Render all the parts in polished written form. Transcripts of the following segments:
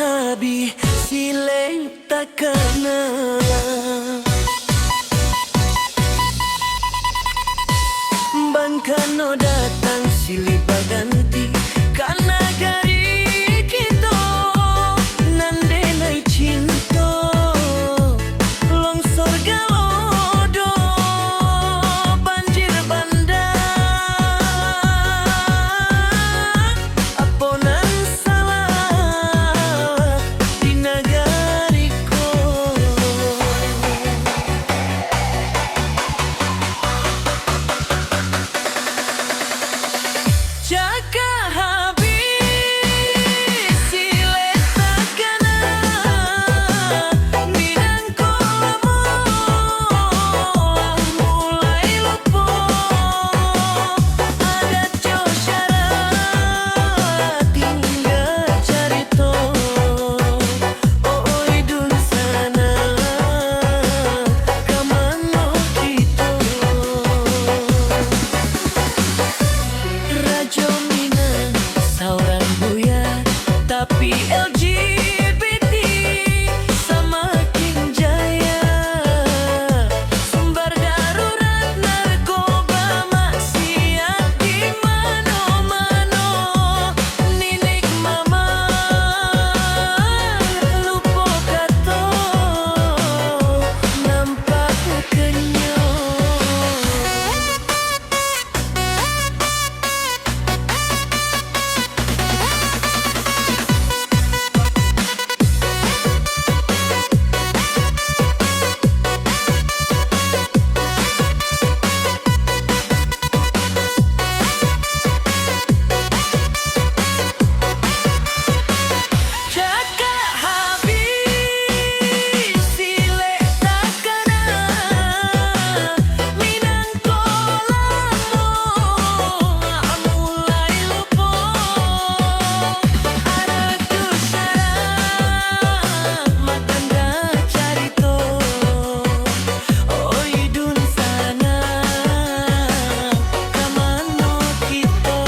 habi sileng tak kena. Bangkano datang silih baganti karena gari kita nande nai cinta longsor galodo banjir bandang aponan salah di nagariko. Jaga habis sileh tak kena minang kolamo mulai lupa ada jo syarat tinggal carito oh idun sana kamano kita Rajo Minang seorang buyar tapi LGBT semakin jaya sumber darurat narkoba maksiat di mano-mano ninik mama lupa kato nampak kenyang. Jaga habis sileh tak kena minang kolamo mulai lupa ada tu syarat matanda carito oh idun sana kamano kita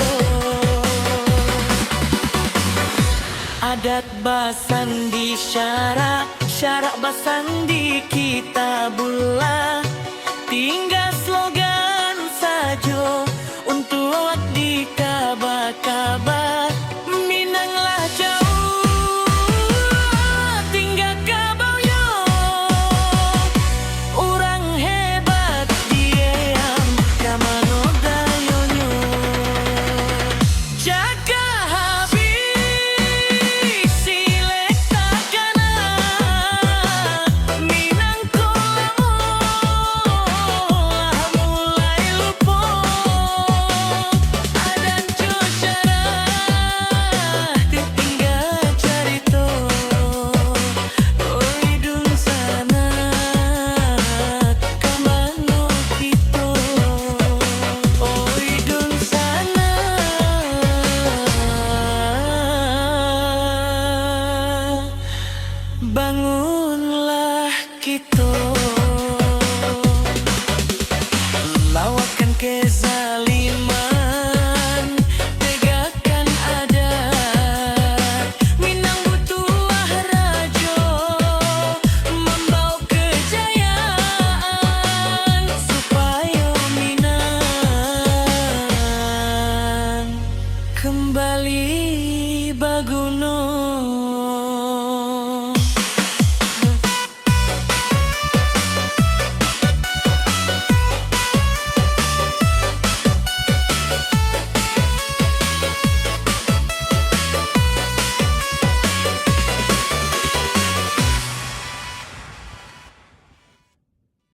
adat basandi syarak basandi kita bula tinggal slogan saja untuk